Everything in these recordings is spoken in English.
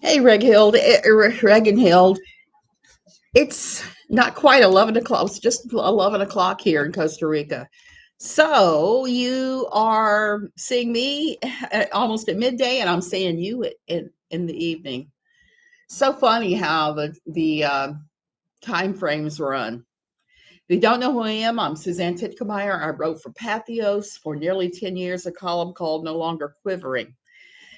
Hey, Regenhild. It's not quite 11 o'clock. It's just 11 o'clock here in Costa Rica. So you are seeing me almost at midday, and I'm seeing you in the evening. So funny how the time frames run. If you don't know who I am, I'm Suzanne Titkemeyer. I wrote for Pathos for nearly 10 years, a column called No Longer Quivering.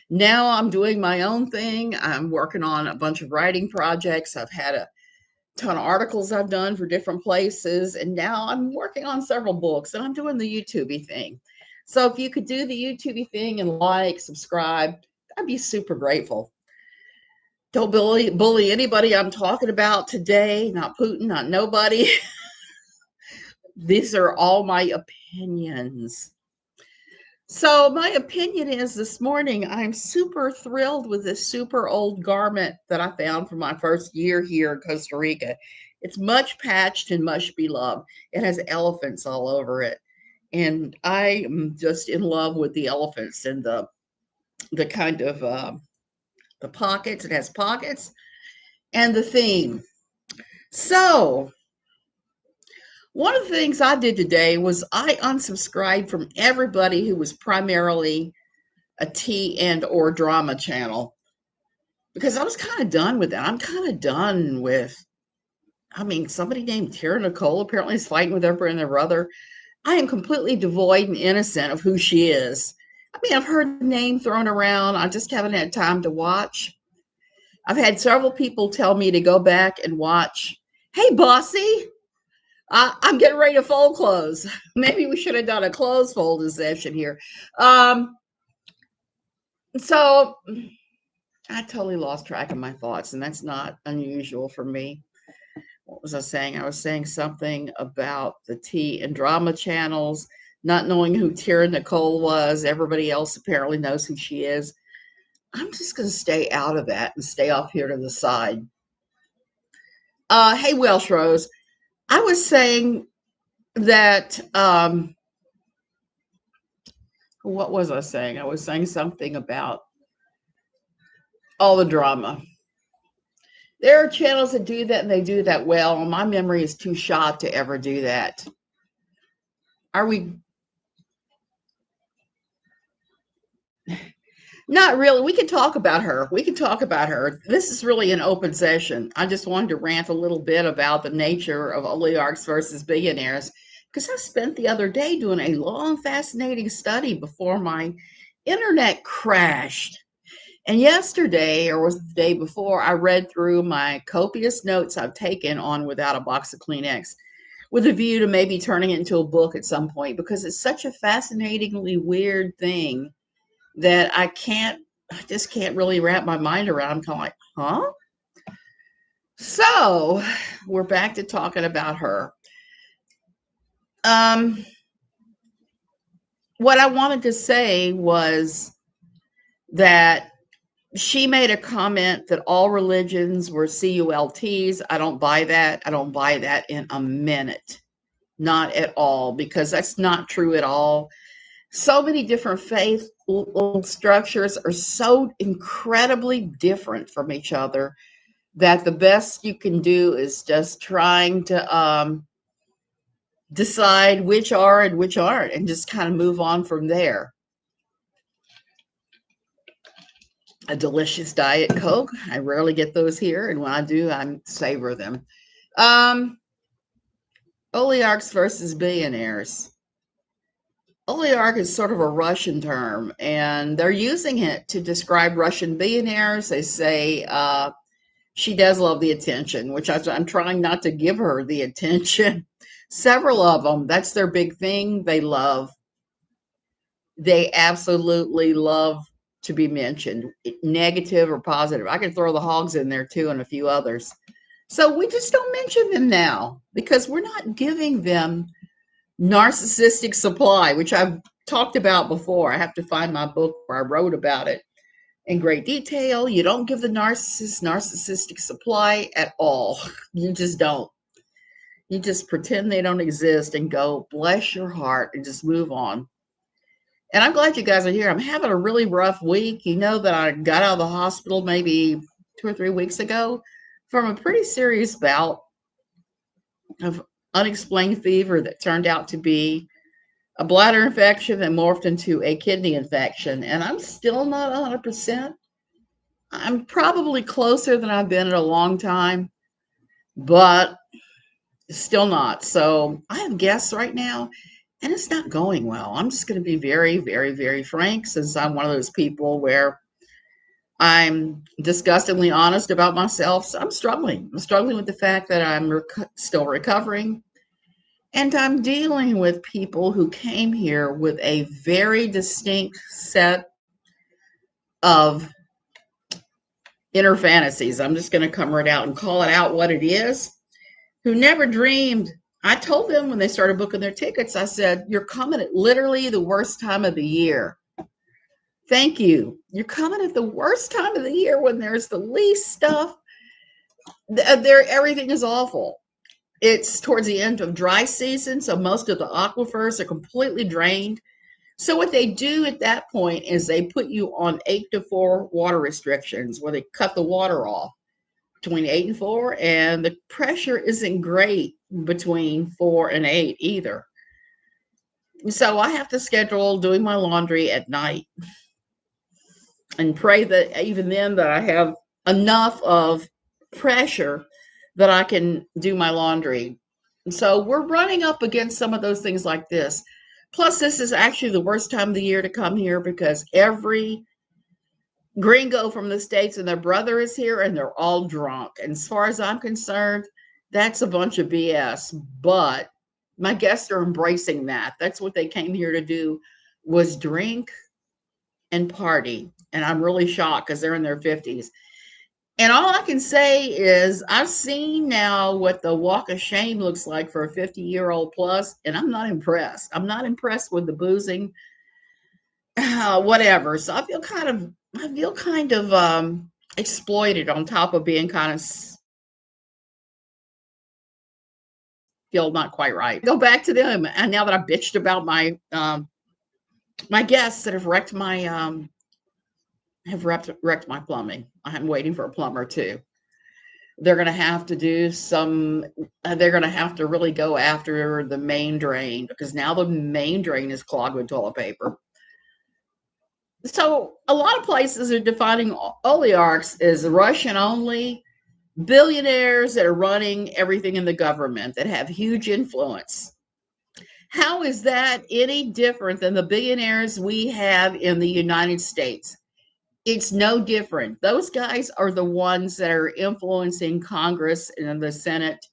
Now I'm doing my own thing. I'm working on a bunch of writing projects. I've had a ton of articles I've done for different places, and now I'm working on several books, and I'm doing the YouTubey thing. So if you could do the YouTubey thing and like, subscribe, I'd be super grateful. Don't bully anybody I'm talking about today, not Putin, not nobody. These are all my opinions. So my opinion is this morning, I'm super thrilled with this super old garment that I found for my first year here in Costa Rica. It's much patched and much beloved. It has elephants all over it. And I am just in love with the elephants and the kind of the pockets. It has pockets and the theme. So one of the things I did today was I unsubscribed from everybody who was primarily a tea and or drama channel because I was kind of done with that. I'm kind of done with, somebody named Tara Nicole apparently is fighting with her and their brother. I am completely devoid and innocent of who she is. I've heard the name thrown around. I just haven't had time to watch. I've had several people tell me to go back and watch. Hey, Bossy, I'm getting ready to fold clothes. Maybe we should have done a clothes folding session here. So I totally lost track of my thoughts, and that's not unusual for me. What was I saying? I was saying something about the tea and drama channels, not knowing who Tara Nicole was. Everybody else apparently knows who she is. I'm just going to stay out of that and stay off here to the side. Hey, Welsh Rose. I was saying that, what was I saying? I was saying something about all the drama. There are channels that do that and they do that well. My memory is too shot to ever do that. Are we? Not really. We can talk about her. We can talk about her. This is really an open session. I just wanted to rant a little bit about the nature of oligarchs versus billionaires because I spent the other day doing a long, fascinating study before my internet crashed. And yesterday, or was the day before, I read through my copious notes I've taken on Without a Box of Kleenex with a view to maybe turning it into a book at some point because it's such a fascinatingly weird thing that I just can't really wrap my mind around. I'm kind of like, huh? So we're back to talking about her. What I wanted to say was that she made a comment that all religions were CULTs. I don't buy that. I don't buy that in a minute. Not at all, because that's not true at all. So many different faith structures are so incredibly different from each other that the best you can do is just trying to decide which are and which aren't and just kind of move on from there. A delicious Diet Coke. I rarely get those here, and when I do, I savor them. Oligarchs versus billionaires. Oligarch is sort of a Russian term, and they're using it to describe Russian billionaires. They say she does love the attention, which I'm trying not to give her the attention. Several of them, that's their big thing. They absolutely love to be mentioned, negative or positive. I could throw the hogs in there too and a few others. So we just don't mention them now because we're not giving them narcissistic supply, which I've talked about before. I have to find my book where I wrote about it in great detail. You don't give the narcissistic supply at all. You just don't. You just pretend they don't exist and go, bless your heart, and just move on. And I'm glad you guys are here. I'm having a really rough week. You know that I got out of the hospital maybe 2 or 3 weeks ago from a pretty serious bout of unexplained fever that turned out to be a bladder infection that morphed into a kidney infection. And I'm still not 100%. I'm probably closer than I've been in a long time, but still not. So I have guests right now, and it's not going well. I'm just going to be very, very, very frank, since I'm one of those people where I'm disgustingly honest about myself. So I'm struggling. I'm struggling with the fact that I'm still recovering. And I'm dealing with people who came here with a very distinct set of inner fantasies. I'm just going to come right out and call it out what it is. Who never dreamed. I told them when they started booking their tickets, I said, you're coming at literally the worst time of the year. Thank you. You're coming at the worst time of the year when there's the least stuff. Everything is awful. It's towards the end of dry season, so most of the aquifers are completely drained. So what they do at that point is they put you on 8 to 4 water restrictions, where they cut the water off between 8 and 4, and the pressure isn't great between 4 and 8 either. So I have to schedule doing my laundry at night and pray that even then that I have enough of pressure that I can do my laundry. So we're running up against some of those things like this. Plus, this is actually the worst time of the year to come here because every gringo from the States and their brother is here and they're all drunk. And as far as I'm concerned, that's a bunch of BS. But my guests are embracing that. That's what they came here to do, was drink and party. And I'm really shocked because they're in their 50s. And all I can say is I've seen now what the walk of shame looks like for a 50-year-old plus, and I'm not impressed. I'm not impressed with the boozing, whatever. So I feel kind of exploited on top of being kind of feel not quite right. Go back to them, and now that I bitched about my guests that have wrecked my plumbing. I'm waiting for a plumber too. They're going to have to do some. They're going to have to really go after the main drain because now the main drain is clogged with toilet paper. So a lot of places are defining oligarchs as Russian only billionaires that are running everything in the government that have huge influence. How is that any different than the billionaires we have in the United States? It's no different. Those guys are the ones that are influencing Congress and the Senate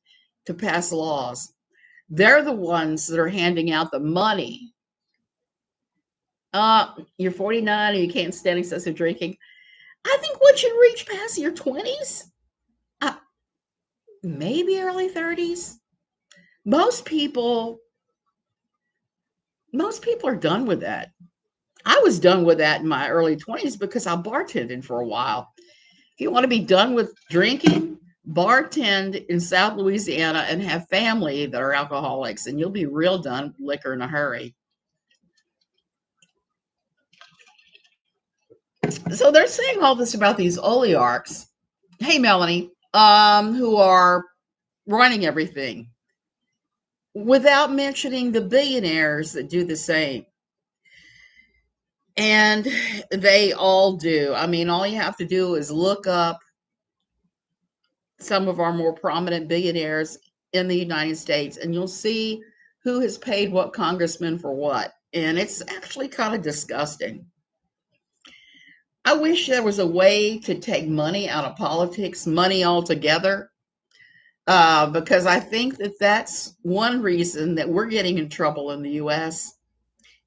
to pass laws. They're the ones that are handing out the money. You're 49 and you can't stand excessive drinking. I think once you reach past your 20s, maybe early 30s, most people are done with that. I was done with that in my early 20s because I bartended for a while. If you want to be done with drinking, bartend in South Louisiana and have family that are alcoholics, and you'll be real done with liquor in a hurry. So they're saying all this about these oligarchs. Hey, Melanie, who are running everything without mentioning the billionaires that do the same. And they all do. I mean, all you have to do is look up some of our more prominent billionaires in the United States, and you'll see who has paid what congressman for what. And it's actually kind of disgusting. I wish there was a way to take money out of politics, money altogether, because I think that that's one reason that we're getting in trouble in the U.S.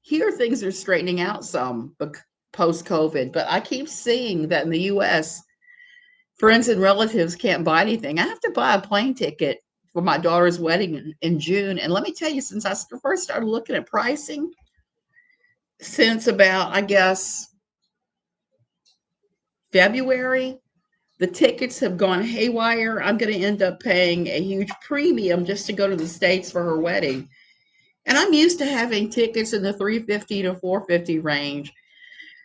Here, things are straightening out some post-COVID, but I keep seeing that in the U.S., friends and relatives can't buy anything. I have to buy a plane ticket for my daughter's wedding in June. And let me tell you, since I first started looking at pricing, since about, I guess, February, the tickets have gone haywire. I'm going to end up paying a huge premium just to go to the States for her wedding. And I'm used to having tickets in the $350 to $450 range.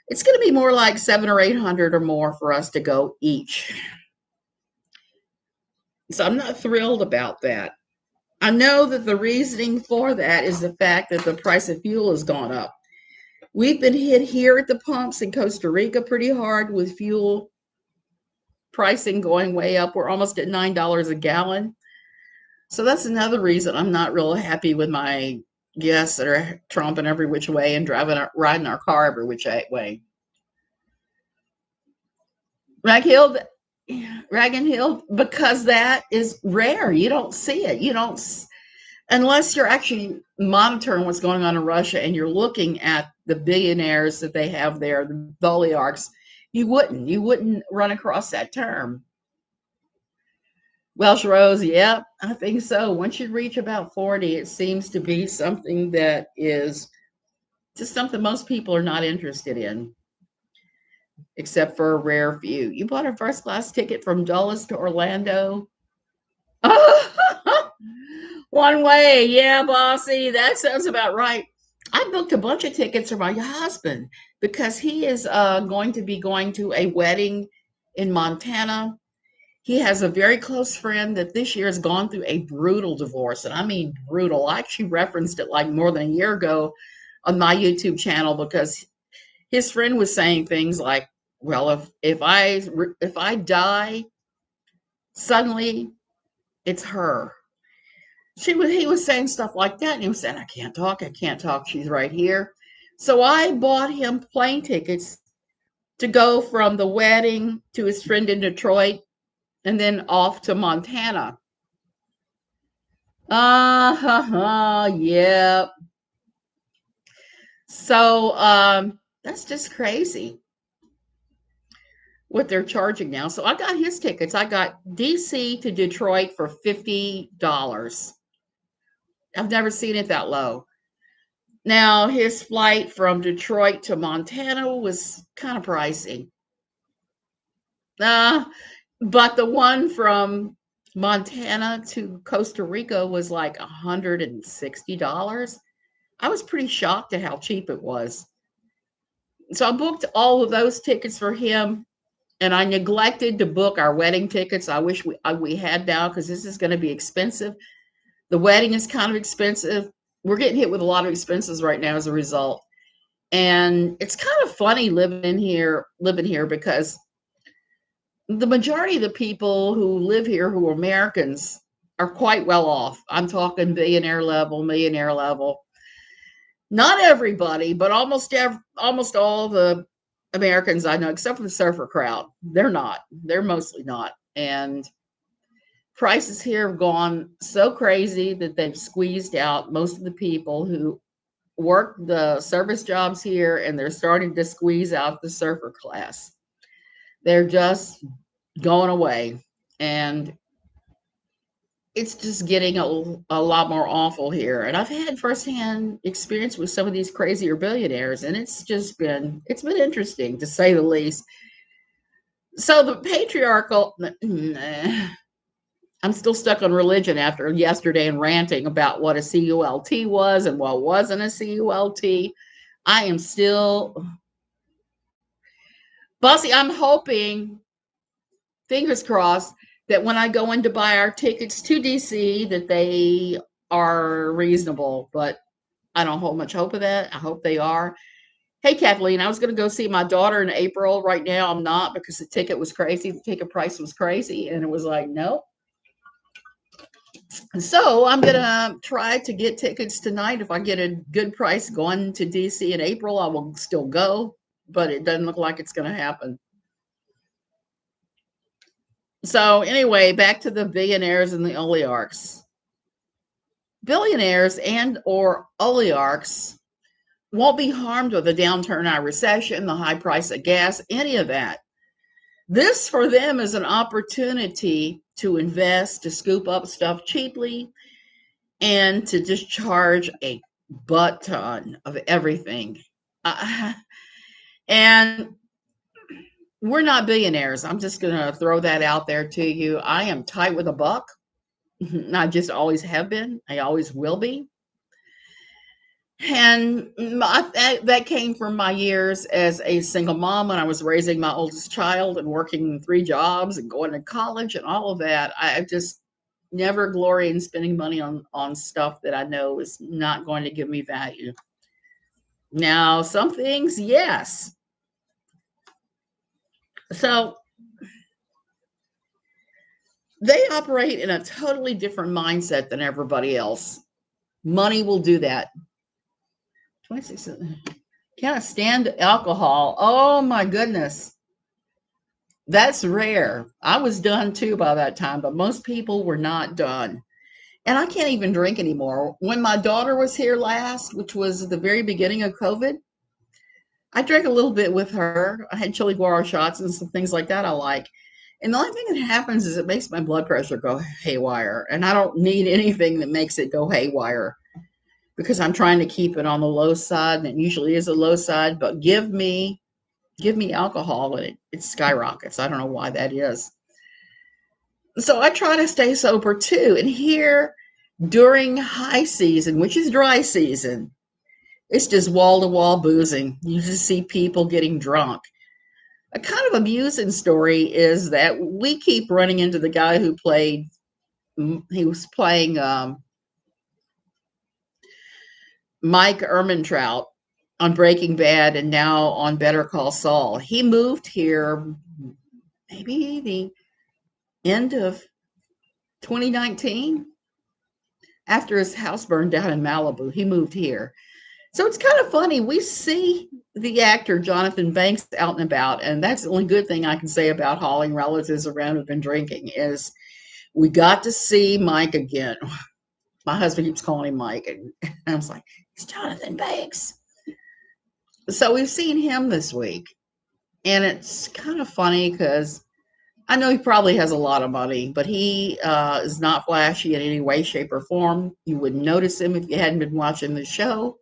It's going to be more like $700 or $800 or more for us to go each. So I'm not thrilled about that. I know that the reasoning for that is the fact that the price of fuel has gone up. We've been hit here at the pumps in Costa Rica pretty hard with fuel pricing going way up. We're almost at $9 a gallon. So that's another reason I'm not real happy with my guests that are tromping every which way and riding our car every which way. Rag Hill, Rag and Hill, because that is rare. You don't see it. You don't, unless you're actually monitoring what's going on in Russia and you're looking at the billionaires that they have there, the oligarchs. You wouldn't run across that term. Welsh Rose, yeah, I think so. Once you reach about 40, it seems to be something that is just something most people are not interested in, except for a rare few. You bought a first class ticket from Dulles to Orlando. One way, yeah, bossy. That sounds about right. I booked a bunch of tickets for my husband because he is going to be going to a wedding in Montana. He has a very close friend that this year has gone through a brutal divorce, and I mean brutal. I actually referenced it like more than a year ago on my YouTube channel because his friend was saying things like, "Well, if I die suddenly, it's her." He was saying stuff like that, and he was saying, I can't talk. She's right here." So I bought him plane tickets to go from the wedding to his friend in Detroit and then off to Montana. Yeah. So that's just crazy what they're charging now. So I got his tickets. I got DC to Detroit for $50. I've never seen it that low. Now his flight from Detroit to Montana was kind of pricey. Uh, but the one from Montana to Costa Rica was like $160. I was pretty shocked at how cheap it was. So I booked all of those tickets for him, and I neglected to book our wedding tickets. I wish we had now because this is going to be expensive. The wedding is kind of expensive. We're getting hit with a lot of expenses right now as a result. And it's kind of funny living here because the majority of the people who live here who are Americans are quite well off. I'm talking billionaire level, millionaire level. Not everybody, but almost all the Americans I know, except for the surfer crowd, they're not. They're mostly not. And prices here have gone so crazy that they've squeezed out most of the people who work the service jobs here, and they're starting to squeeze out the surfer class. They're just going away. And it's just getting a lot more awful here. And I've had firsthand experience with some of these crazier billionaires, and it's been interesting to say the least. So the patriarchal I'm still stuck on religion after yesterday and ranting about what a CULT was and what wasn't a CULT. I am still bossy. I'm hoping, fingers crossed, that when I go in to buy our tickets to DC that they are reasonable, but I don't hold much hope of that. I hope they are. Hey, Kathleen, I was going to go see my daughter in April. Right now, I'm not because the ticket was crazy. The ticket price was crazy. And it was like, nope. So I'm going to try to get tickets tonight. If I get a good price going to DC in April, I will still go. But it doesn't look like it's going to happen. So anyway, back to the billionaires and the oligarchs. Billionaires and or oligarchs won't be harmed with the downturn in recession, the high price of gas, any of that. This for them is an opportunity to invest, to scoop up stuff cheaply, and to just charge a butt ton of everything. And we're not billionaires. I'm just going to throw that out there to you. I am tight with a buck. I just always have been. I always will be. And that came from my years as a single mom when I was raising my oldest child and working 3 jobs and going to college and all of that. never glory in spending money on stuff that I know is not going to give me value. Now, some things, yes. So they operate in a totally different mindset than everybody else. Money will do that. 26. Can't stand alcohol. Oh my goodness. That's rare. I was done too by that time, but most people were not done. And I can't even drink anymore. When my daughter was here last, which was the very beginning of COVID, I drank a little bit with her. I had chili guar shots and some things like that I like. And the only thing that happens is it makes my blood pressure go haywire. And I don't need anything that makes it go haywire because I'm trying to keep it on the low side. And it usually is a low side, but give me alcohol and it skyrockets. I don't know why that is. So I try to stay sober too. And here during high season, which is dry season, it's just wall to wall boozing. You just see people getting drunk. A kind of amusing story is that we keep running into the guy who he was playing Mike Ehrmantraut on Breaking Bad and now on Better Call Saul. He moved here maybe the end of 2019 after his house burned down in Malibu. He moved here. So it's kind of funny. We see the actor Jonathan Banks out and about, and that's the only good thing I can say about hauling relatives around who've been drinking is we got to see Mike again. My husband keeps calling him Mike, and I was like, it's Jonathan Banks. So we've seen him this week, and it's kind of funny because I know he probably has a lot of money, but he is not flashy in any way, shape, or form. You wouldn't notice him if you hadn't been watching the show.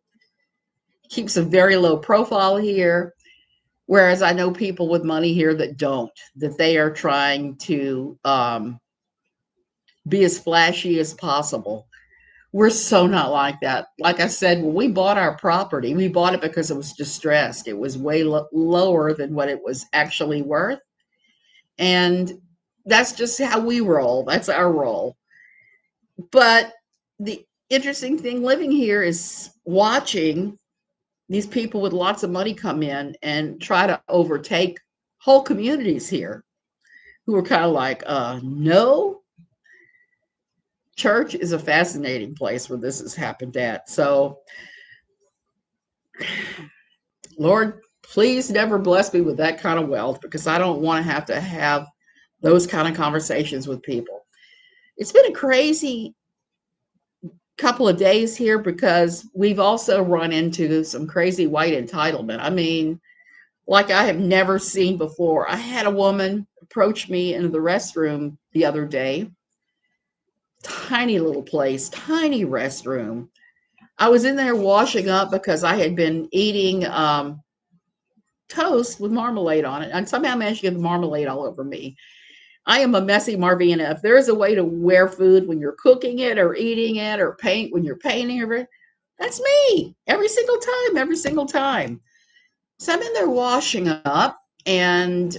Keeps a very low profile here, whereas I know people with money here that don't, that they are trying to be as flashy as possible. We're so not like that. Like I said, when we bought our property, we bought it because it was distressed. It was way lower than what it was actually worth. And that's just how we roll. That's our role. But the interesting thing living here is watching these people with lots of money come in and try to overtake whole communities here who are kind of like, no. Church is a fascinating place where this has happened at. So, Lord, please never bless me with that kind of wealth because I don't want to have those kind of conversations with people. It's been a crazy couple of days here because we've also run into some crazy white entitlement. I mean, like I have never seen before. I had a woman approach me into the restroom the other day. Tiny little place, tiny restroom. I was in there washing up because I had been eating toast with marmalade on it. And somehow managed to get the marmalade all over me. I am a messy Marvina. If there is a way to wear food when you're cooking it or eating it or paint when you're painting it, that's me every single time, every single time. So I'm in there washing up and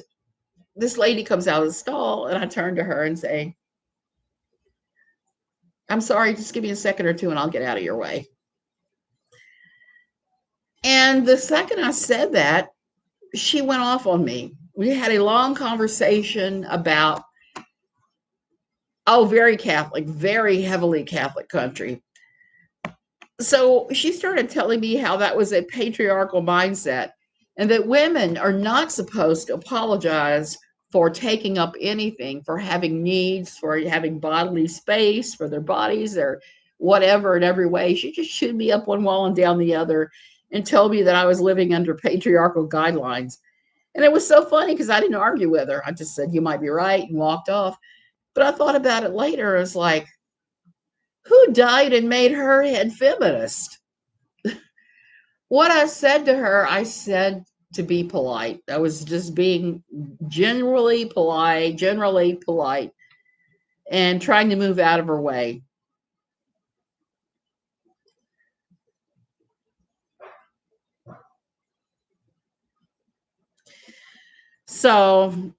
this lady comes out of the stall and I turn to her and say, I'm sorry, just give me a second or two and I'll get out of your way. And the second I said that, she went off on me. We had a long conversation about, very Catholic, very heavily Catholic country. So she started telling me how that was a patriarchal mindset and that women are not supposed to apologize for taking up anything, for having needs, for having bodily space, for their bodies, or whatever in every way. She just shooed me up one wall and down the other and told me that I was living under patriarchal guidelines. And it was so funny because I didn't argue with her. I just said, you might be right, and walked off. But I thought about it later. It's like, who died and made her head feminist? What I said to her, I said to be polite. I was just being generally polite, and trying to move out of her way. So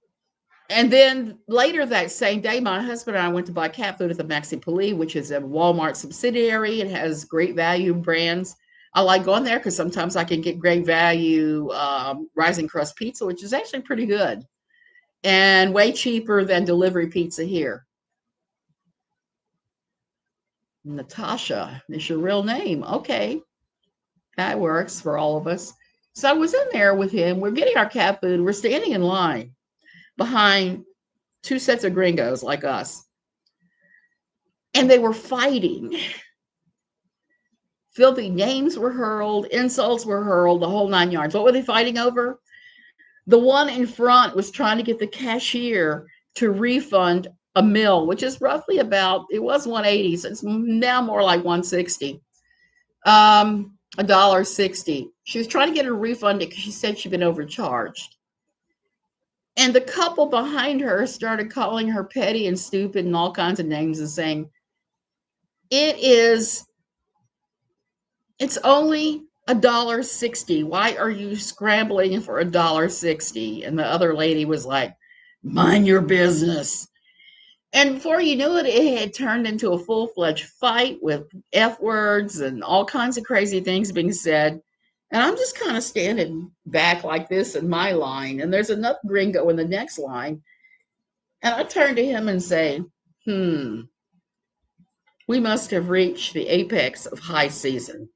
And then later that same day, my husband and I went to buy cat food at the Maxi Pali, which is a Walmart subsidiary. It has great value brands. I like going there because sometimes I can get great value rising crust pizza, which is actually pretty good and way cheaper than delivery pizza here. Natasha is your real name. Okay, that works for all of us. So I was in there with him. We're getting our cat food. We're standing in line behind two sets of gringos like us. And they were fighting. Filthy names were hurled, insults were hurled, the whole 9 yards. What were they fighting over? The one in front was trying to get the cashier to refund a mill, which is roughly about, it was 180, so it's now more like 160. $1.60. She was trying to get a refund because she said she'd been overcharged. And the couple behind her started calling her petty and stupid and all kinds of names and saying, it's only $1.60. Why are you scrambling for $1.60? And the other lady was like, mind your business. And before you knew it, it had turned into a full-fledged fight with F words and all kinds of crazy things being said. And I'm just kind of standing back like this in my line. And there's another gringo in the next line. And I turn to him and say, we must have reached the apex of high season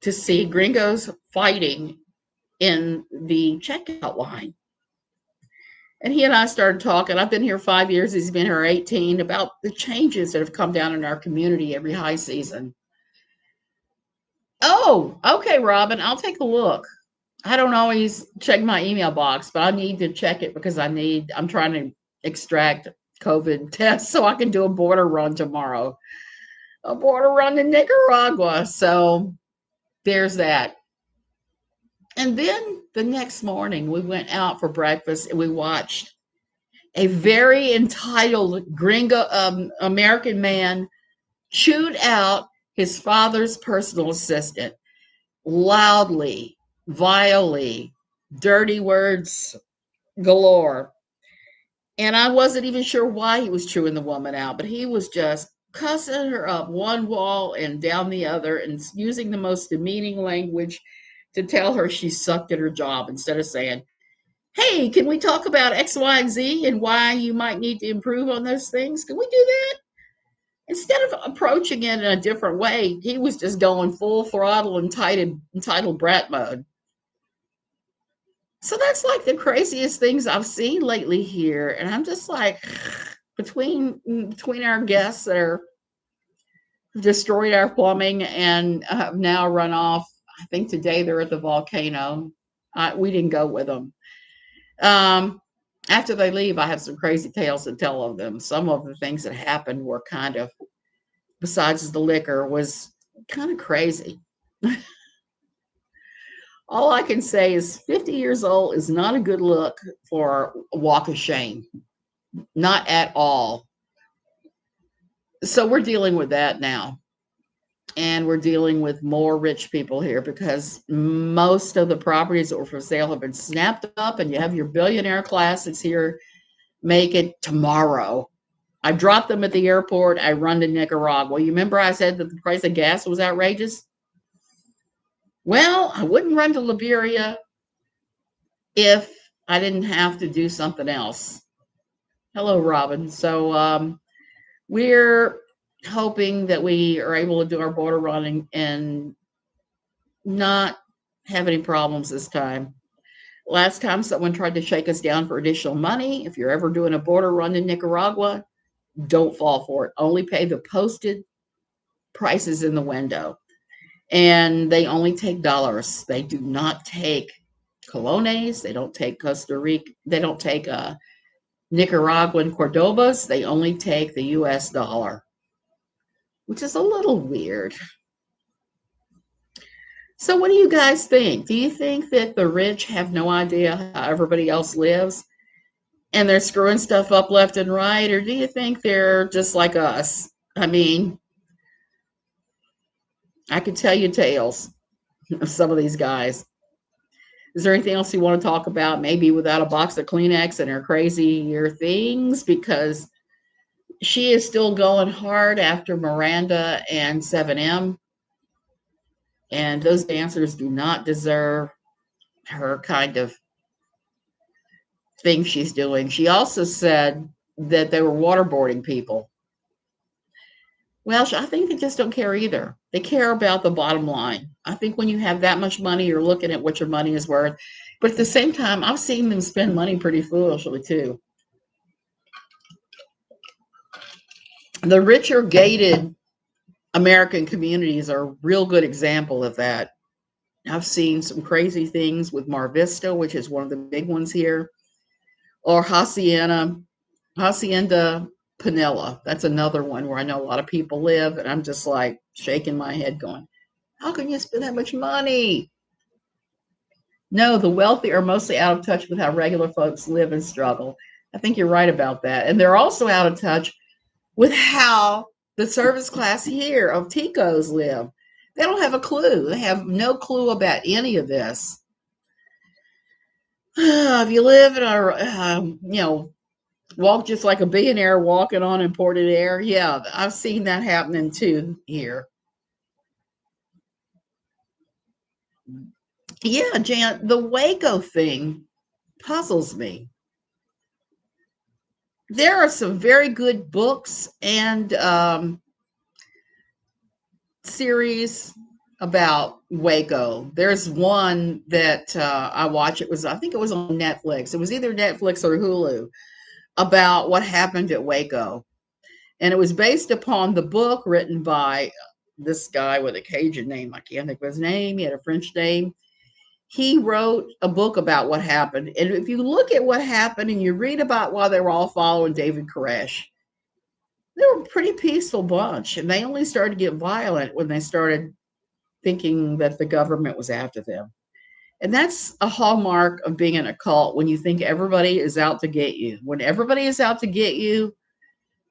to see gringos fighting in the checkout line. And he and I started talking. I've been here 5 years. He's been here 18, about the changes that have come down in our community every high season. Oh, okay, Robin, I'll take a look. I don't always check my email box, but I need to check it because I'm trying to extract COVID tests so I can do a border run tomorrow. A border run to Nicaragua. So there's that. And then the next morning we went out for breakfast and we watched a very entitled gringo American man chewed out his father's personal assistant loudly, vilely, dirty words galore. And I wasn't even sure why he was chewing the woman out, but he was just cussing her up one wall and down the other and using the most demeaning language to tell her she sucked at her job instead of saying, hey, can we talk about X, Y, and Z and why you might need to improve on those things? Can we do that? Instead of approaching it in a different way, he was just going full throttle entitled brat mode. So that's like the craziest things I've seen lately here. And I'm just like, between our guests that are destroyed our plumbing and have now run off. I think today they're at the volcano. We didn't go with them. After they leave, I have some crazy tales to tell of them. Some of the things that happened were kind of, besides the liquor, was kind of crazy. All I can say is 50 years old is not a good look for a walk of shame. Not at all. So we're dealing with that now. And we're dealing with more rich people here because most of the properties that were for sale have been snapped up, and you have your billionaire class that's here make it tomorrow. I dropped them at the airport. I run to Nicaragua. You remember I said that the price of gas was outrageous? Well, I wouldn't run to Liberia if I didn't have to do something else. Hello, Robin. So we're hoping that we are able to do our border running and not have any problems this time. Last time someone tried to shake us down for additional money. If you're ever doing a border run in Nicaragua, don't fall for it. Only pay the posted prices in the window. And they only take dollars. They do not take colones. They don't take Costa Rica. They don't take Nicaraguan Cordobas. They only take the US dollar, which is a little weird. So what do you guys think? Do you think that the rich have no idea how everybody else lives and they're screwing stuff up left and right? Or do you think they're just like us? I mean, I could tell you tales of some of these guys. Is there anything else you want to talk about? Maybe without a box of Kleenex and her crazier things, because she is still going hard after Miranda and 7M, and those dancers do not deserve her kind of thing she's doing. She also said that they were waterboarding people. Well, I think they just don't care either. They care about the bottom line. I think when you have that much money, you're looking at what your money is worth. But at the same time, I've seen them spend money pretty foolishly too. The richer gated American communities are a real good example of that. I've seen some crazy things with Mar Vista, which is one of the big ones here, or Hacienda Pinella. That's another one where I know a lot of people live, and I'm just like shaking my head going, how can you spend that much money? No, the wealthy are mostly out of touch with how regular folks live and struggle. I think you're right about that. And they're also out of touch with how the service class here of Ticos live. They don't have a clue. They have no clue about any of this. If you live in a, walk just like a billionaire walking on imported air, yeah, I've seen that happening too here. Yeah, Jan, the Waco thing puzzles me. There are some very good books and series about Waco. There's one that I watch. I think it was on Netflix. It was either Netflix or Hulu, about what happened at Waco. And it was based upon the book written by this guy with a Cajun name. I can't think of his name. He had a French name. He wrote a book about what happened. And if you look at what happened and you read about why they were all following David Koresh, they were a pretty peaceful bunch. And they only started to get violent when they started thinking that the government was after them. And that's a hallmark of being in a cult, when you think everybody is out to get you. When everybody is out to get you,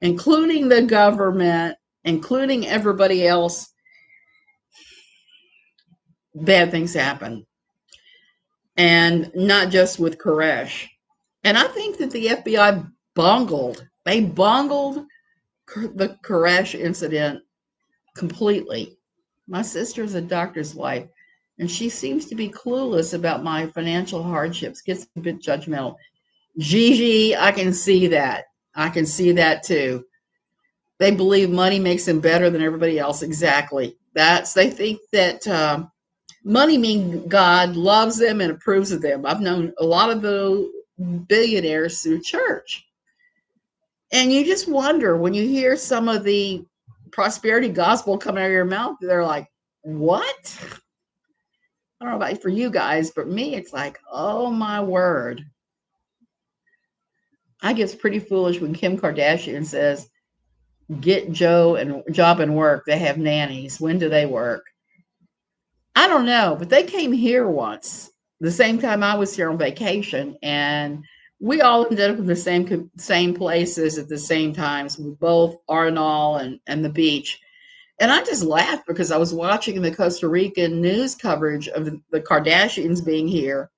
including the government, including everybody else, bad things happen. And not just with Koresh. And I think that the FBI bungled. They bungled the Koresh incident completely. My sister's a doctor's wife, and she seems to be clueless about my financial hardships, gets a bit judgmental. Gigi, I can see that. I can see that too. They believe money makes them better than everybody else. Exactly. They think that money means God loves them and approves of them. I've known a lot of the billionaires through church. And you just wonder when you hear some of the prosperity gospel coming out of your mouth, they're like, what? I don't know about for you guys, but me, it's like, oh my word. I get pretty foolish when Kim Kardashian says, get Joe and job and work. They have nannies. When do they work? I don't know, but they came here once, the same time I was here on vacation, and we all ended up in the same places at the same times, with both Arnall and the beach. And I just laughed because I was watching the Costa Rican news coverage of the Kardashians being here.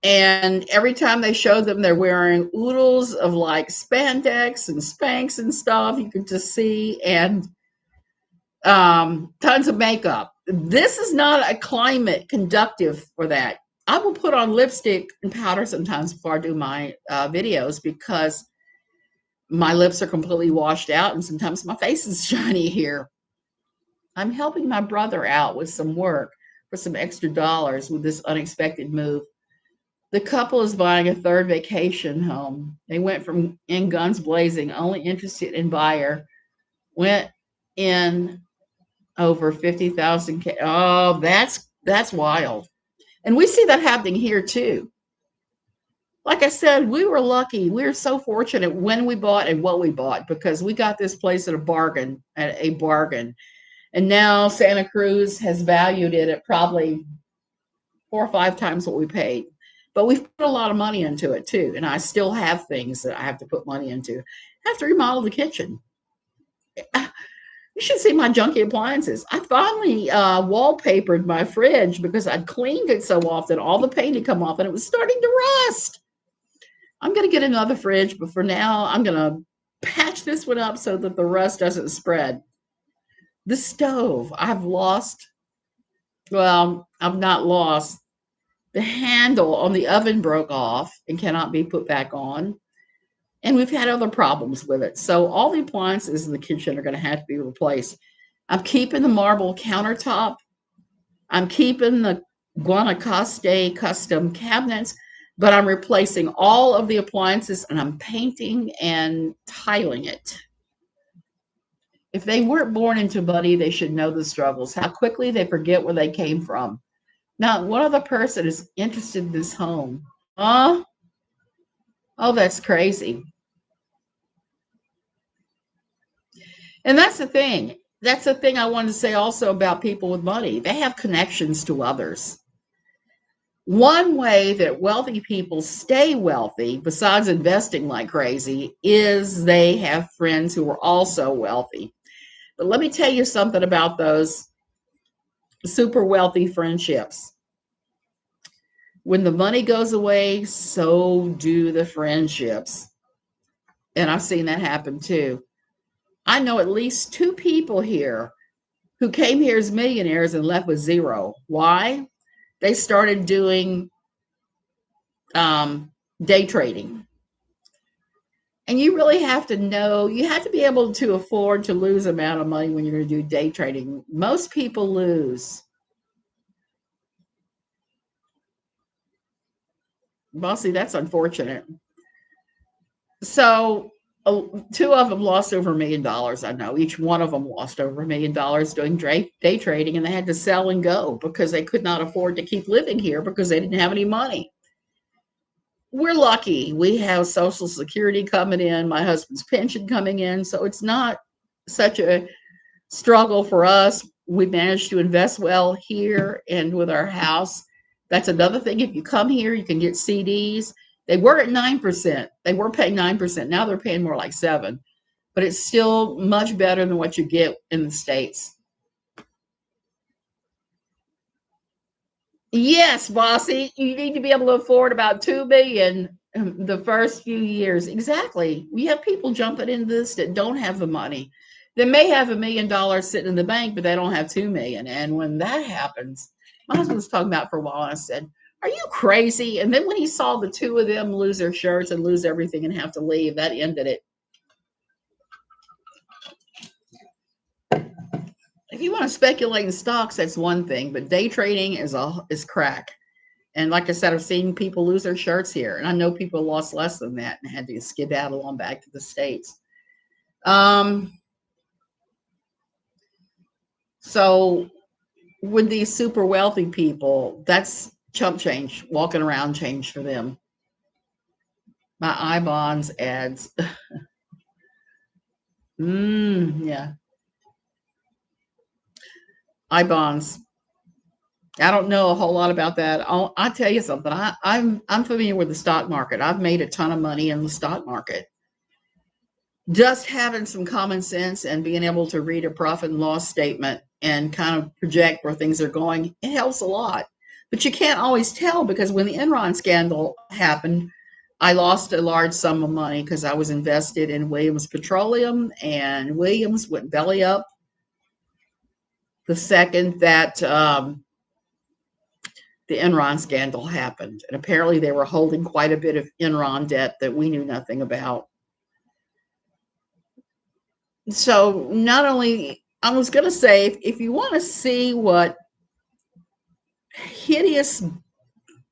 And every time they showed them, they're wearing oodles of like spandex and Spanx and stuff. You could just see, and tons of makeup. This is not a climate conductive for that. I will put on lipstick and powder sometimes before I do my videos, because my lips are completely washed out and sometimes my face is shiny here. I'm helping my brother out with some work for some extra dollars with this unexpected move. The couple is buying a third vacation home. They went from in guns blazing, only interested in buyer, went in over 50,000. Oh, that's wild. And we see that happening here too. Like I said, we were lucky. We were so fortunate when we bought and what we bought, because we got this place at a bargain. And now Santa Cruz has valued it at probably 4 or 5 times what we paid. But we've put a lot of money into it too. And I still have things that I have to put money into. I have to remodel the kitchen. You should see my junky appliances. I finally wallpapered my fridge because I'd cleaned it so often. All the paint had come off and it was starting to rust. I'm going to get another fridge, but for now, I'm going to patch this one up so that the rust doesn't spread. The stove, I've not lost. The handle on the oven broke off and cannot be put back on. And we've had other problems with it. So all the appliances in the kitchen are going to have to be replaced. I'm keeping the marble countertop. I'm keeping the Guanacaste custom cabinets, but I'm replacing all of the appliances and I'm painting and tiling it. If they weren't born into money, they should know the struggles, how quickly they forget where they came from. Not one other person is interested in this home. Oh, oh, that's crazy. And that's the thing. That's the thing I wanted to say also about people with money. They have connections to others. One way that wealthy people stay wealthy, besides investing like crazy, is they have friends who are also wealthy. But let me tell you something about those super wealthy friendships. When the money goes away, so do the friendships. And I've seen that happen too. I know at least two people here who came here as millionaires and left with zero. Why? They started doing day trading. And you really have to know, you have to be able to afford to lose amount of money when you're going to do day trading. Most people lose. Well, see, that's unfortunate. So two of them lost over $1 million. I know each one of them lost over $1 million doing day trading, and they had to sell and go because they could not afford to keep living here because they didn't have any money. We're lucky. We have Social Security coming in, my husband's pension coming in, so it's not such a struggle for us. We managed to invest well here and with our house. That's another thing. If you come here, you can get CDs. They were at 9%. They were paying 9%. Now they're paying more like 7%. But it's still much better than what you get in the States. Yes, bossy. You need to be able to afford about $2 billion the first few years. Exactly. We have people jumping into this that don't have the money. They may have $1 million sitting in the bank, but they don't have 2 million. And when that happens, my husband was talking about it for a while, and I said, "Are you crazy?" And then when he saw the two of them lose their shirts and lose everything and have to leave, that ended it. If you want to speculate in stocks, that's one thing, but day trading is crack. And like I said, I've seen people lose their shirts here, and I know people lost less than that and had to skedaddle on back to the States. Um, so with these super wealthy people, that's chump change, walking around change for them. My I bonds ads. Yeah, I bonds. I don't know a whole lot about that. I'll tell you something. I'm familiar with the stock market. I've made a ton of money in the stock market. Just having some common sense and being able to read a profit and loss statement and kind of project where things are going, it helps a lot. But you can't always tell because when the Enron scandal happened, I lost a large sum of money because I was invested in Williams Petroleum, and Williams went belly up the second that the Enron scandal happened. And apparently they were holding quite a bit of Enron debt that we knew nothing about. So not only, I was going to say, if you want to see what hideous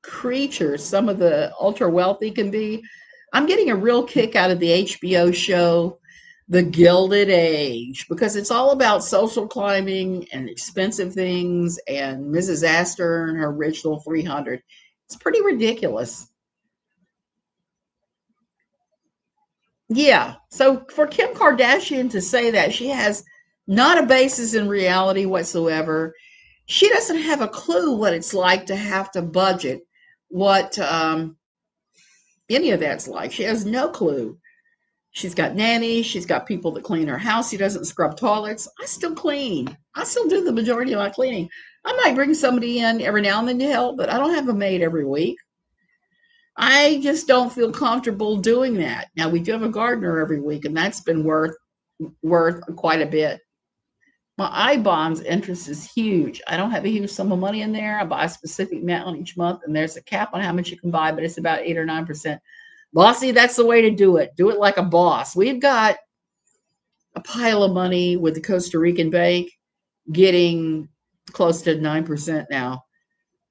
creatures some of the ultra wealthy can be, I'm getting a real kick out of the HBO show The Gilded Age, because it's all about social climbing and expensive things and Mrs. Astor and her original 300. It's pretty ridiculous. Yeah. So for Kim Kardashian to say that she has not a basis in reality whatsoever, she doesn't have a clue what it's like to have to budget, what any of that's like. She has no clue. She's got nannies. She's got people that clean her house. She doesn't scrub toilets. I still clean. I still do the majority of my cleaning. I might bring somebody in every now and then to help, but I don't have a maid every week. I just don't feel comfortable doing that. Now we do have a gardener every week, and that's been worth quite a bit. My I bonds interest is huge. I don't have a huge sum of money in there. I buy a specific amount each month, and there's a cap on how much you can buy, but it's about 8 or 9%. Bossy, that's the way to do it. Do it like a boss. We've got a pile of money with the Costa Rican bank getting close to 9% now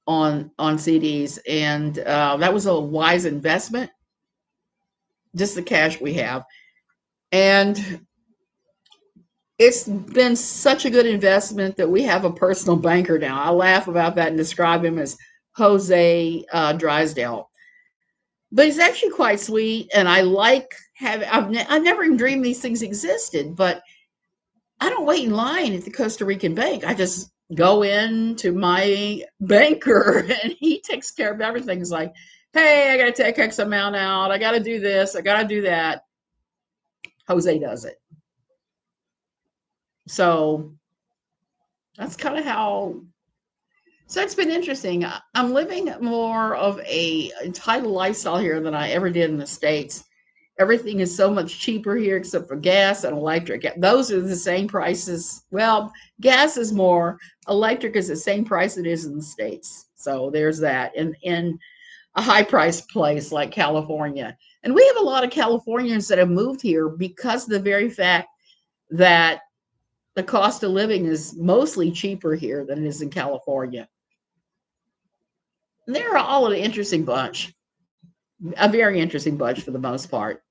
on CDs, and that was a wise investment. Just the cash we have, and it's been such a good investment that we have a personal banker now. I laugh about that and describe him as Jose Drysdale, but he's actually quite sweet, and I like having. I never even dreamed these things existed, but I don't wait in line at the Costa Rican bank. I just go in to my banker and he takes care of everything. It's like, hey, I got to take X amount out. I got to do this. I got to do that. Jose does it. So that's kind of how. So it's been interesting. I'm living more of a entitled lifestyle here than I ever did in the States. Everything is so much cheaper here except for gas and electric. Those are the same prices. Well, gas is more, electric is the same price it is in the States. So there's that. In a high priced place like California. And we have a lot of Californians that have moved here because of the very fact that the cost of living is mostly cheaper here than it is in California. And they're all an interesting bunch, a very interesting bunch for the most part.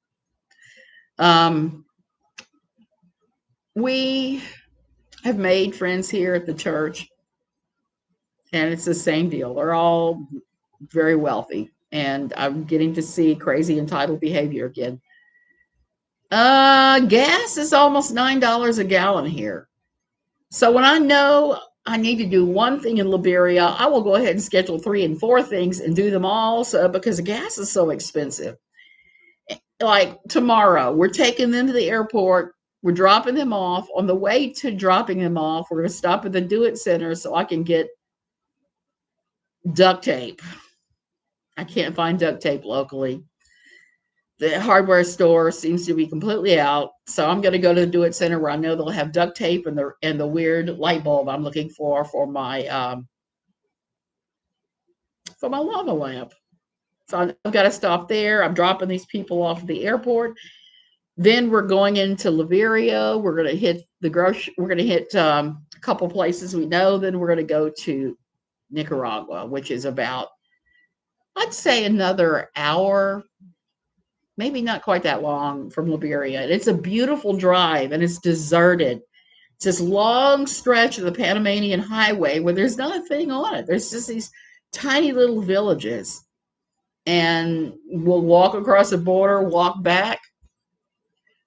Um, we have made friends here at the church, and it's the same deal. They're all very wealthy, and I'm getting to see crazy entitled behavior again. Gas is almost $9 a gallon here. So when I know I need to do one thing in Liberia, I will go ahead and schedule 3 and 4 things and do them all. So because the gas is so expensive. Like tomorrow, we're taking them to the airport. We're dropping them off. On the way to dropping them off, we're going to stop at the Do It Center so I can get duct tape. I can't find duct tape locally. The hardware store seems to be completely out. So I'm going to go to the Do It Center where I know they'll have duct tape and the weird light bulb I'm looking for my lava lamp. So I've got to stop there. I'm dropping these people off at the airport. Then we're going into Liberia. We're going to hit the grocery. We're going to hit a couple places we know. Then we're going to go to Nicaragua, which is about, I'd say, another hour, maybe not quite that long from Liberia. And it's a beautiful drive, and it's deserted. It's this long stretch of the Panamanian Highway where there's not a thing on it. There's just these tiny little villages. And we'll walk across the border, walk back,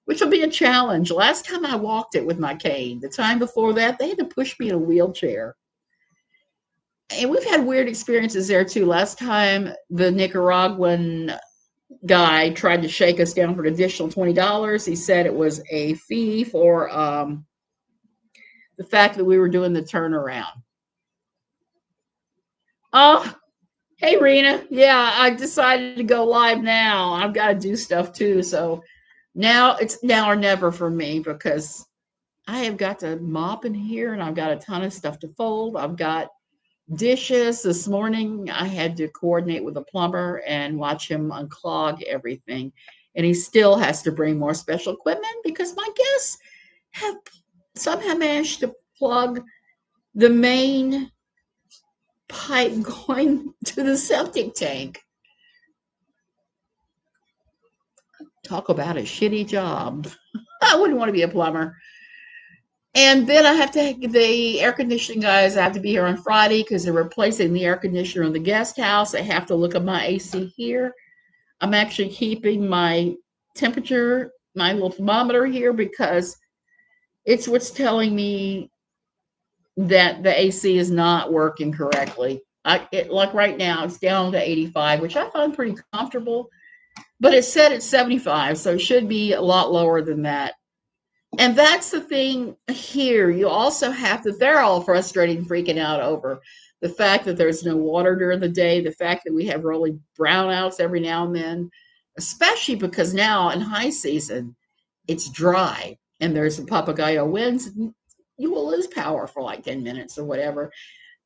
which will be a challenge. Last time I walked it with my cane. The time before that, they had to push me in a wheelchair. And we've had weird experiences there too. Last time, the Nicaraguan guy tried to shake us down for an additional $20. He said it was a fee for the fact that we were doing the turnaround. Oh, hey, Rena. Yeah, I decided to go live now. I've got to do stuff too. So now it's now or never for me because I have got to mop in here and I've got a ton of stuff to fold. I've got dishes. This morning I had to coordinate with a plumber and watch him unclog everything. And he still has to bring more special equipment because my guests have somehow managed to plug the main pipe going to the septic tank. Talk about a shitty job. I wouldn't want to be a plumber. And then I have to, the air conditioning guys have to be here on Friday because they're replacing the air conditioner in the guest house. I have to look at my AC here. I'm actually keeping my temperature, my little thermometer here because it's what's telling me that the AC is not working correctly. Like right now, it's down to 85, which I find pretty comfortable. but it said it's 75, so it should be a lot lower than that. And that's the thing here. You also have that they're all frustrated and freaking out over the fact that there's no water during the day, the fact that we have rolling brownouts every now and then, especially because now in high season, it's dry and there's a papagayo winds. You will lose power for like 10 minutes or whatever.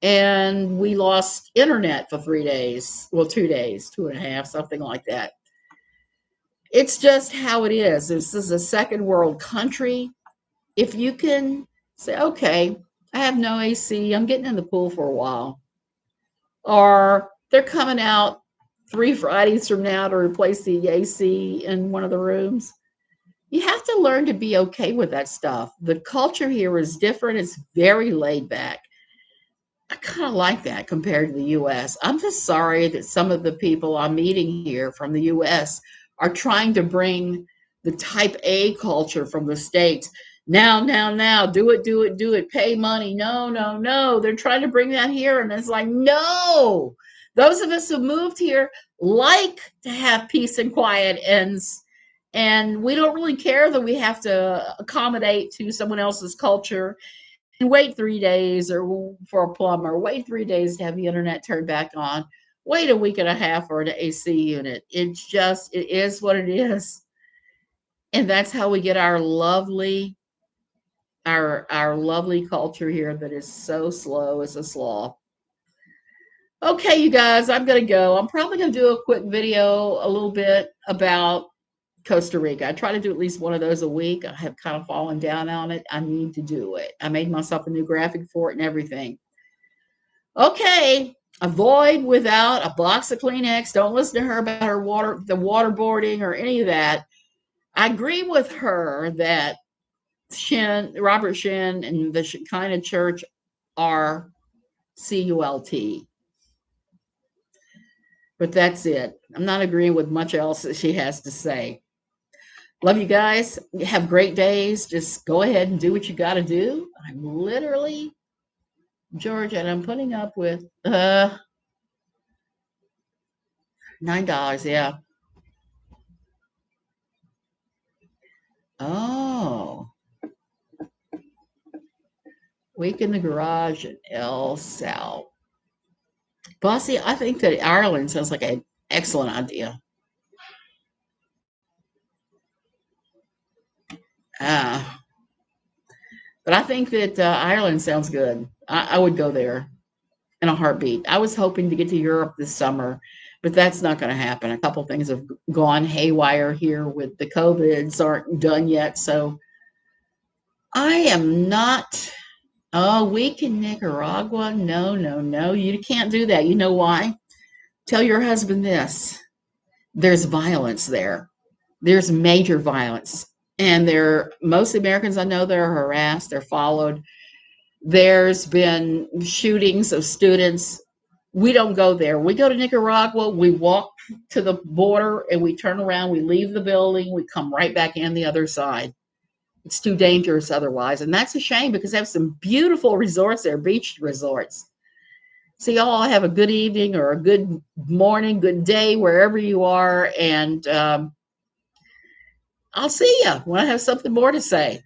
And we lost internet for 3 days. Well, 2 days, 2.5, something like that. It's just how it is. This is a second world country. If you can say, okay, I have no AC, I'm getting in the pool for a while, or they're coming out 3 Fridays from now to replace the AC in one of the rooms. You have to learn to be okay with that stuff. The culture here is different. It's very laid back. I kind of like that compared to the US. I'm just sorry that some of the people I'm meeting here from the US are trying to bring the type A culture from the States. Now, do it, do it, do it, pay money. No, no, no. They're trying to bring that here. And it's like, no. Those of us who moved here like to have peace and quiet and we don't really care that we have to accommodate to someone else's culture and wait 3 days or for a plumber, wait 3 days to have the internet turned back on, wait a week and a half for an AC unit. It's just, it is what it is. And that's how we get our lovely culture here that is so slow as a sloth. Okay, you guys, I'm gonna go. I'm probably gonna do a quick video a little bit about Costa Rica. I try to do at least one of those a week. I have kind of fallen down on it. I need to do it. I made myself a new graphic for it and everything. Okay, avoid without a box of Kleenex. Don't listen to her about the waterboarding or any of that. I agree with her that Robert Shin and the Shekinah Church are CULT. But that's it. I'm not agreeing with much else that she has to say. Love you guys. Have great days. Just go ahead and do what you got to do. I'm literally, George, and I'm putting up with $9. Yeah. Oh, week in the garage in El Sal. Bossy, I think that Ireland sounds like an excellent idea. Uh, but I think that Ireland sounds good. I would go there in a heartbeat. I was hoping to get to Europe this summer, but that's not going to happen. A couple things have gone haywire here with the COVIDs aren't done yet. So I am not. Oh, week in Nicaragua? No, no, no. You can't do that. You know why? Tell your husband this. There's violence there. There's major violence. And most Americans I know, they're harassed, they're followed. There's been shootings of students. We don't go there. We go to Nicaragua, we walk to the border and we turn around, we leave the building, we come right back in the other side. It's too dangerous otherwise. And that's a shame because they have some beautiful resorts there, beach resorts. So y'all have a good evening or a good morning, good day, wherever you are. And I'll see you when I have something more to say.